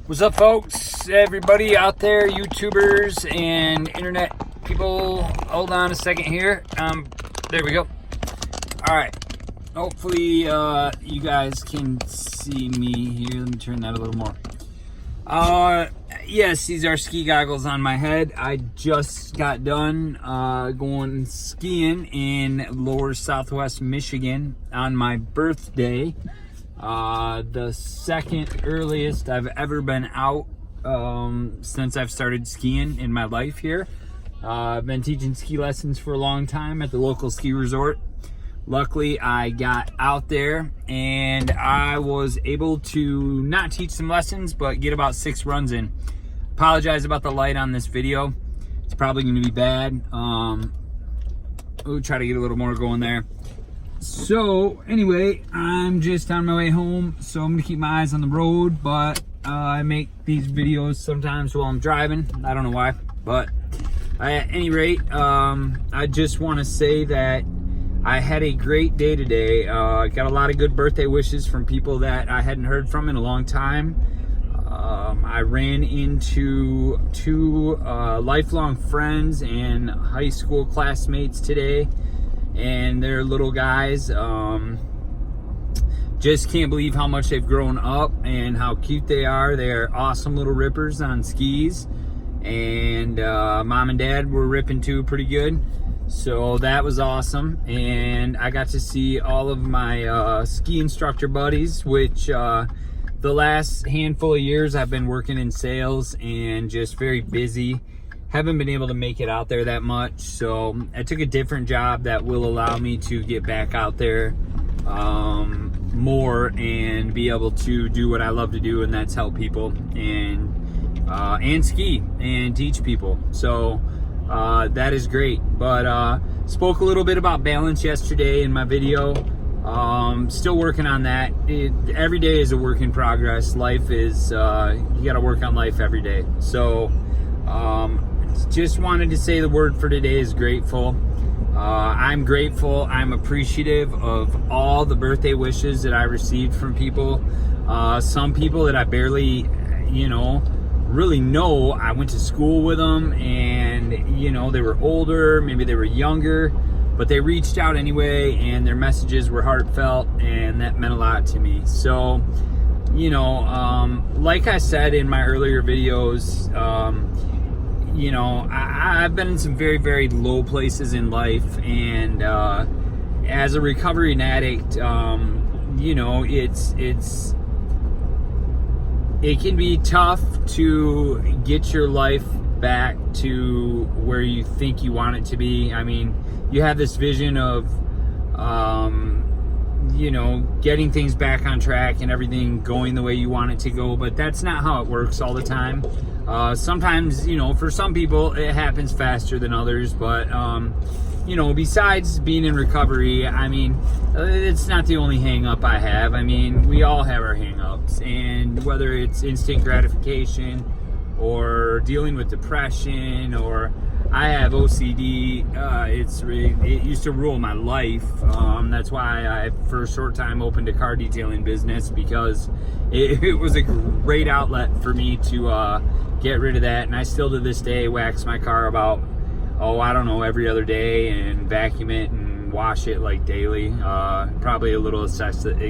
What's up, folks? Everybody out there, YouTubers and internet people. Hold on a second here. There we go. All right. Hopefully, you guys can see me here. Let me turn that a little more. Yes, these are ski goggles on my head. I just got done going skiing in lower Southwest Michigan on my birthday. The second earliest I've ever been out since I've started skiing in my life here. I've been teaching ski lessons for a long time at the local ski resort. Luckily, I got out there and I was able to not teach some lessons, but get about 6 runs in. Apologize about the light on this video. It's probably going to be bad. We'll try to get a little more going there. So anyway, I'm just on my way home, so I'm gonna keep my eyes on the road, but I make these videos sometimes while I'm driving. I don't know why, but at any rate, I just want to say that I had a great day today. Got a lot of good birthday wishes from people that I hadn't heard from in a long time. I ran into 2 lifelong friends and high school classmates today, and they're little guys. Just can't believe how much they've grown up and how cute they are. They're awesome little rippers on skis, and mom and dad were ripping too pretty good, so that was awesome. And I got to see all of my ski instructor buddies, which the last handful of years I've been working in sales and just very busy. Haven't been able to make it out there that much, so I took a different job that will allow me to get back out there more and be able to do what I love to do, and that's help people and ski and teach people. So that is great. But spoke a little bit about balance yesterday in my video. Still working on that. Every day is a work in progress. Life is you got to work on life every day. So just wanted to say the word for today is grateful. I'm grateful. I'm appreciative of all the birthday wishes that I received from people. Some people that I barely, really know. I went to school with them, and, they were older, maybe they were younger, but they reached out anyway, and their messages were heartfelt, and that meant a lot to me. So, like I said in my earlier videos, I've been in some very, very low places in life, and as a recovering addict, it can be tough to get your life back to where you think you want it to be. I mean, you have this vision of getting things back on track and everything going the way you want it to go, but that's not how it works all the time. Sometimes, for some people it happens faster than others, but besides being in recovery, I mean, it's not the only hang up I have. I mean, we all have our hang ups, and whether it's instant gratification or dealing with depression, or I have OCD. It used to rule my life. That's why I, for a short time, opened a car detailing business, because it was a great outlet for me to get rid of that. And I still, to this day, wax my car about, every other day, and vacuum it and wash it like daily. Probably a little excessive.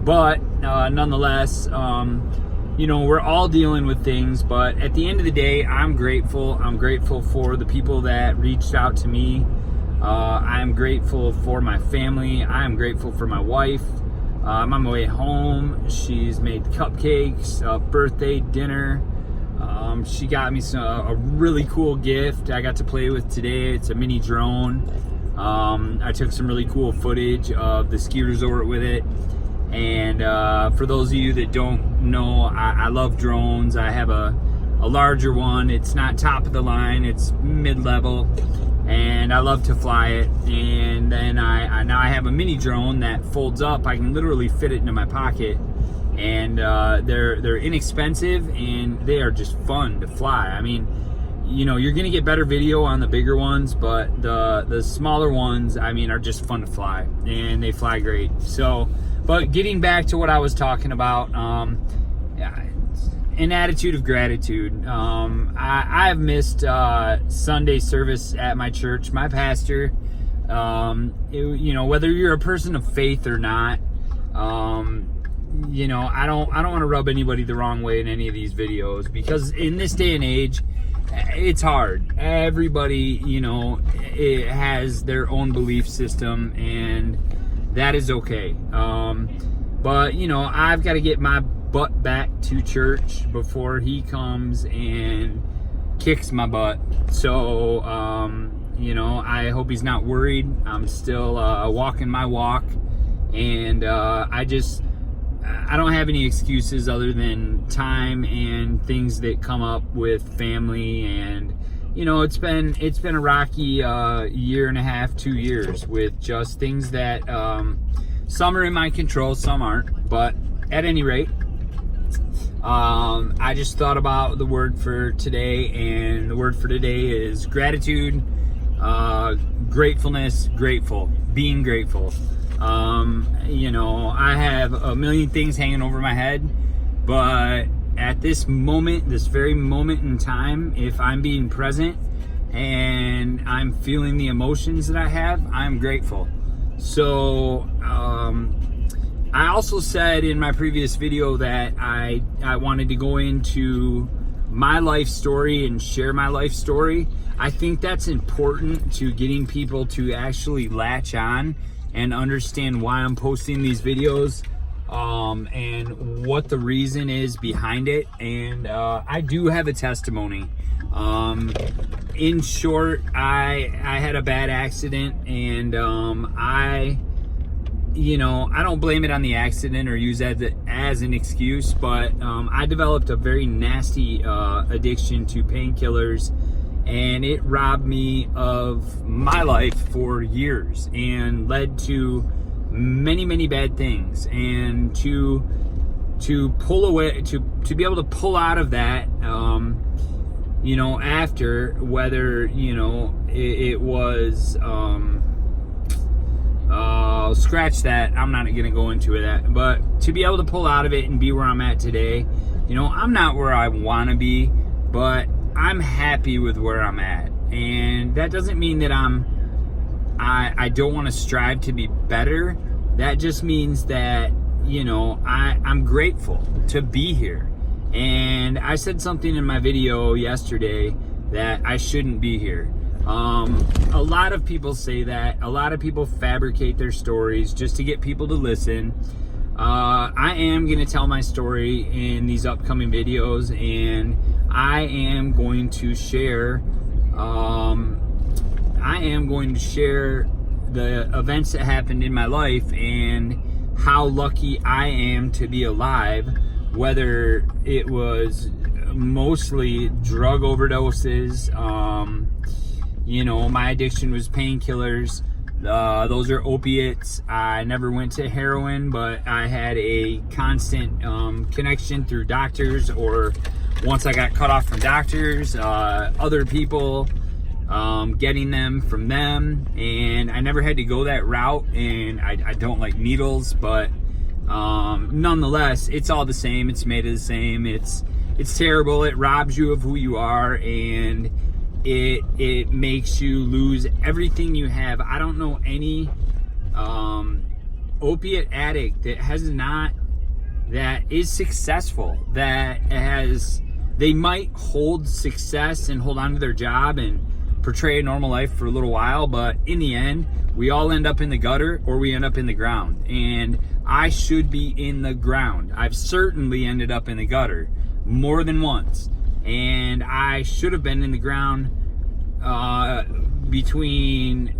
But nonetheless, we're all dealing with things, but at the end of the day, I'm grateful. I'm grateful for the people that reached out to me. I'm grateful for my family. I'm grateful for my wife. I'm on my way home. She's made cupcakes, a birthday dinner. She got me a really cool gift I got to play with today. It's a mini drone. I took some really cool footage of the ski resort with it. And for those of you that don't know, I love drones. I have a larger one. It's not top of the line, it's mid-level, and I love to fly it. And then now I have a mini drone that folds up. I can literally fit it into my pocket, and they're inexpensive, and they are just fun to fly. I mean, you're gonna get better video on the bigger ones, but the smaller ones, I mean, are just fun to fly, and they fly great. So But getting back to what I was talking about, an attitude of gratitude. I have missed Sunday service at my church. My pastor, whether you're a person of faith or not, I don't want to rub anybody the wrong way in any of these videos, because in this day and age, it's hard. Everybody, it has their own belief system, and that is okay. But I've got to get my butt back to church before he comes and kicks my butt. So, I hope he's not worried. I'm still walking my walk, and I don't have any excuses other than time and things that come up with family. And it's been a rocky year and a half, 2 years, with just things that some are in my control, some aren't. But at any rate, I just thought about the word for today, and the word for today is gratitude, gratefulness, grateful, being grateful. I have a million things hanging over my head, but at this moment, this very moment in time, if I'm being present and I'm feeling the emotions that I have, I'm grateful. So, I also said in my previous video that I wanted to go into my life story and share my life story. I think that's important to getting people to actually latch on and understand why I'm posting these videos, and what the reason is behind it. And I do have a testimony. In short, I had a bad accident, and I don't blame it on the accident or use that as an excuse, but I developed a very nasty addiction to painkillers, and it robbed me of my life for years and led to many, many bad things. And to pull away, to be able to pull out of that, after, whether it was scratch that, I'm not going to go into that, but to be able to pull out of it and be where I'm at today, I'm not where I want to be, but I'm happy with where I'm at. And that doesn't mean that I don't want to strive to be better. That just means that, I'm grateful to be here. And I said something in my video yesterday that I shouldn't be here. A lot of people say that. A lot of people fabricate their stories just to get people to listen. I am going to tell my story in these upcoming videos, and I am going to share the events that happened in my life and how lucky I am to be alive, whether it was mostly drug overdoses. My addiction was painkillers. Those are opiates. I never went to heroin, but I had a constant connection through doctors, or once I got cut off from doctors, other people, getting them from them. And I never had to go that route, and I don't like needles, but nonetheless, it's all the same. It's made of the same. It's terrible. It robs you of who you are, and it makes you lose everything you have. I don't know any opiate addict that is successful, they might hold success and hold on to their job and portray a normal life for a little while, but in the end, we all end up in the gutter, or we end up in the ground. And I should be in the ground. I've certainly ended up in the gutter more than once. And I should have been in the ground between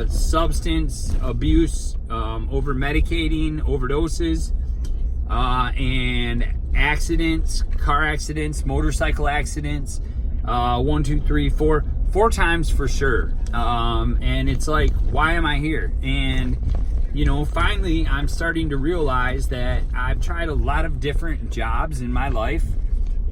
substance abuse, over medicating, overdoses, and accidents, car accidents, motorcycle accidents, 1, 2, 3, 4 times for sure. And it's like, why am I here? And finally I'm starting to realize that I've tried a lot of different jobs in my life,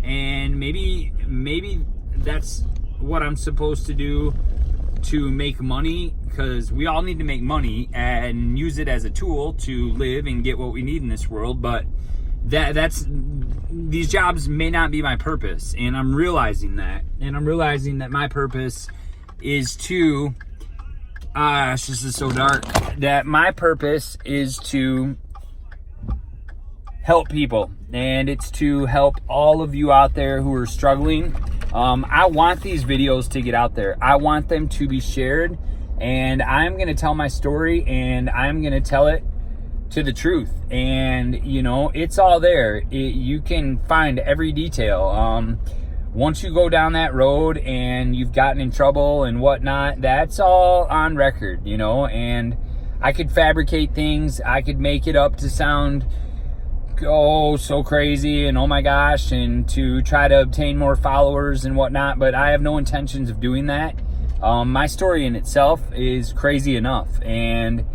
and maybe that's what I'm supposed to do to make money, because we all need to make money and use it as a tool to live and get what we need in this world. But these jobs may not be my purpose, and I'm realizing that. And I'm realizing that my purpose is to this is so dark, that my purpose is to help people, and it's to help all of you out there who are struggling. I want these videos to get out there. I want them to be shared, and I'm going to tell my story, and I'm going to tell it to the truth. And you know, it's all there. You can find every detail. Once you go down that road and you've gotten in trouble and whatnot, that's all on record, you know. And I could fabricate things. I could make it up to sound so crazy and oh my gosh, and to try to obtain more followers and whatnot, but I have no intentions of doing that. My story in itself is crazy enough, and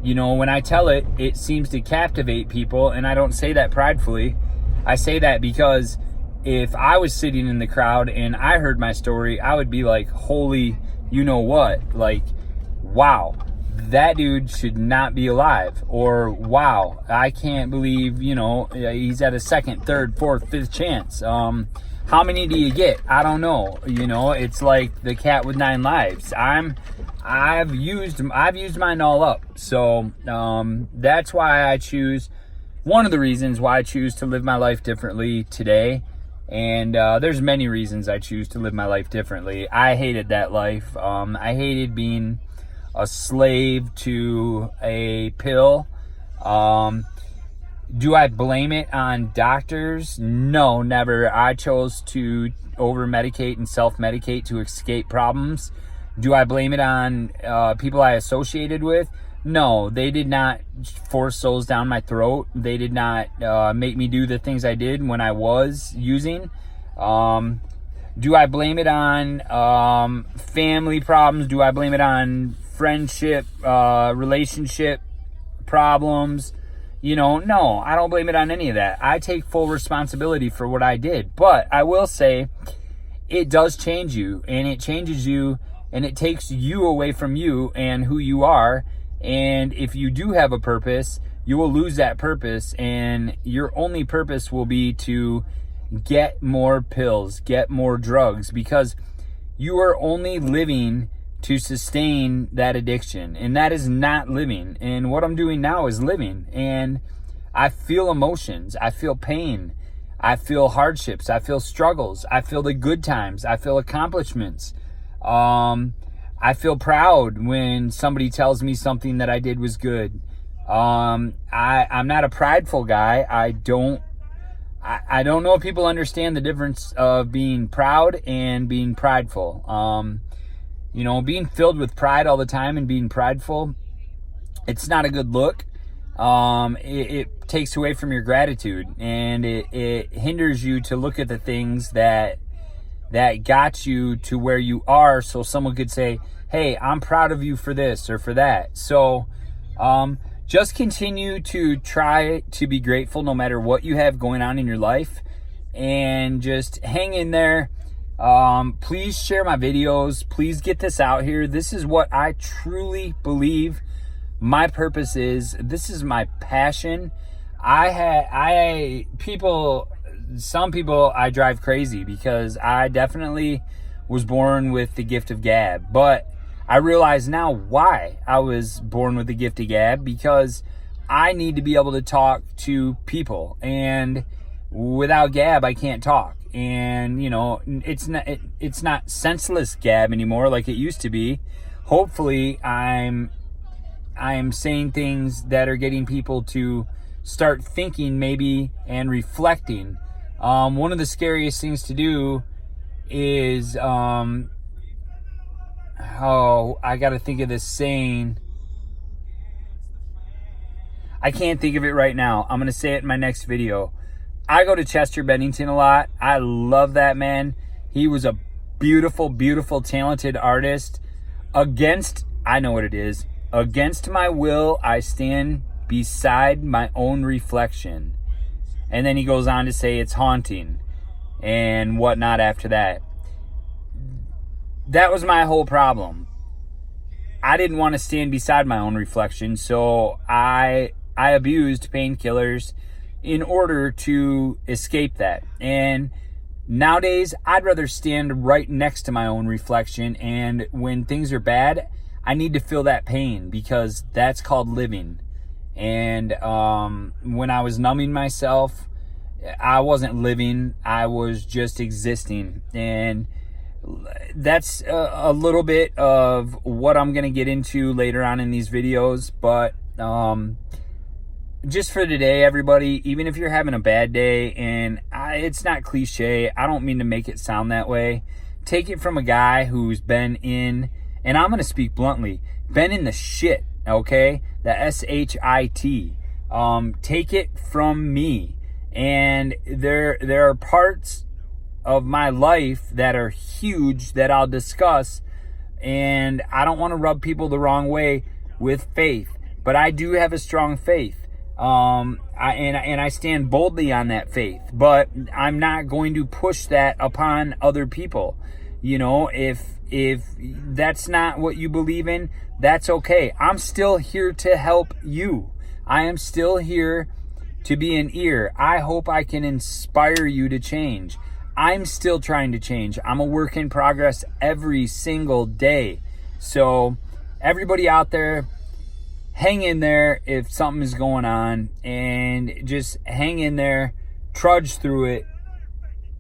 you know, when I tell it, it seems to captivate people, and I don't say that pridefully. I say that because if I was sitting in the crowd and I heard my story, I would be like, holy, you know what, like, wow, that dude should not be alive. Or wow, I can't believe, you know, he's at a second, third, fourth, fifth chance. How many do you get? I don't know. You know, it's like the cat with 9 lives. I've used mine all up. So that's why I choose, one of the reasons why I choose to live my life differently today. And there's many reasons I choose to live my life differently. I hated that life. I hated being a slave to a pill. Do I blame it on doctors? No, never. I chose to over-medicate and self-medicate to escape problems. Do I blame it on people I associated with? No, they did not force those down my throat. They did not make me do the things I did when I was using. Do I blame it on family problems? Do I blame it on friendship, relationship problems? You know, no, I don't blame it on any of that. I take full responsibility for what I did. But I will say, it does change you, and it changes you, and it takes you away from you and who you are. And if you do have a purpose, you will lose that purpose, and your only purpose will be to get more pills, get more drugs, because you are only living to sustain that addiction, and that is not living. And what I'm doing now is living, and I feel emotions, I feel pain, I feel hardships, I feel struggles, I feel the good times, I feel accomplishments. I feel proud when somebody tells me something that I did was good. I'm not a prideful guy. I don't know if people understand the difference of being proud and being prideful. You know, being filled with pride all the time and being prideful, it's not a good look. It takes away from your gratitude, and it hinders you to look at the things that got you to where you are, so someone could say, hey, I'm proud of you for this or for that. So just continue to try to be grateful no matter what you have going on in your life, and just hang in there. Please share my videos. Please get this out here. This is what I truly believe my purpose is. This is my passion. Some people I drive crazy, because I definitely was born with the gift of gab. But I realize now why I was born with the gift of gab, because I need to be able to talk to people, and without gab I can't talk. And you know, it's not senseless gab anymore like it used to be. Hopefully I am saying things that are getting people to start thinking maybe and reflecting. One of the scariest things to do is I gotta think of this saying. I can't think of it right now. I'm gonna say it in my next video. I go to Chester Bennington a lot. I love that man. He was a beautiful, beautiful, talented artist. I know what it is. Against my will, I stand beside my own reflection. And then he goes on to say it's haunting and whatnot after that. That was my whole problem. I didn't want to stand beside my own reflection, so I abused painkillers in order to escape that. And nowadays, I'd rather stand right next to my own reflection, and when things are bad, I need to feel that pain, because that's called living. And when I was numbing myself, I wasn't living, I was just existing. And that's a little bit of what I'm going to get into later on in these videos. But just for today, everybody, even if you're having a bad day, and it's not cliche, I don't mean to make it sound that way. Take it from a guy who's been in, and I'm going to speak bluntly, been in the shit, okay? The S-H-I-T. Take it from me. And there are parts of my life that are huge that I'll discuss, and I don't want to rub people the wrong way with faith, but I do have a strong faith. I stand boldly on that faith, but I'm not going to push that upon other people. You know, if that's not what you believe in, that's okay. I'm still here to help you. I am still here to be an ear. I hope I can inspire you to change. I'm still trying to change. I'm a work in progress every single day. So everybody out there, hang in there if something is going on, and just hang in there, trudge through it.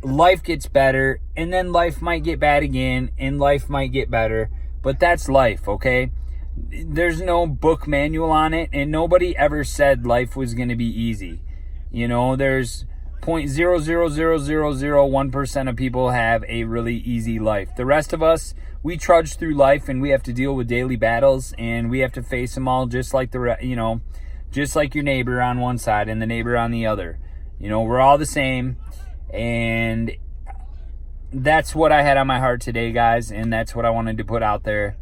Life gets better, and then life might get bad again, and life might get better, but that's life, okay? There's no book manual on it, and nobody ever said life was going to be easy. You know, there's 0.00001% of people have a really easy life. The rest of us, we trudge through life, and we have to deal with daily battles, and we have to face them all just like just like your neighbor on one side and the neighbor on the other. You know, we're all the same, and that's what I had on my heart today, guys, and that's what I wanted to put out there.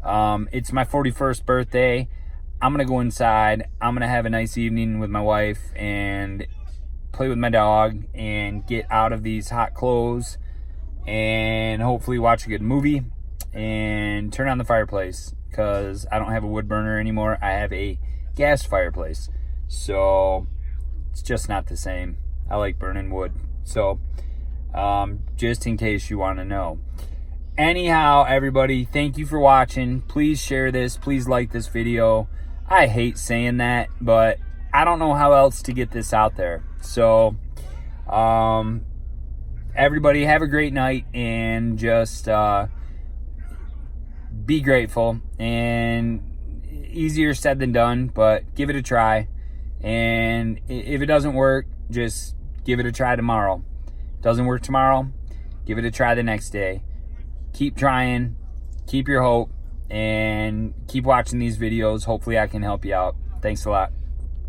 It's my 41st birthday. I'm going to go inside. I'm going to have a nice evening with my wife and play with my dog and get out of these hot clothes and hopefully watch a good movie and turn on the fireplace, because I don't have a wood burner anymore. I have a gas fireplace. So it's just not the same. I like burning wood. So just in case you want to know. Anyhow, everybody, thank you for watching. Please share this. Please like this video. I hate saying that, but I don't know how else to get this out there. So, everybody have a great night, and just be grateful. And easier said than done, but give it a try. And if it doesn't work, just give it a try tomorrow. Doesn't work tomorrow, give it a try the next day. Keep trying, keep your hope, and keep watching these videos. Hopefully I can help you out. Thanks a lot.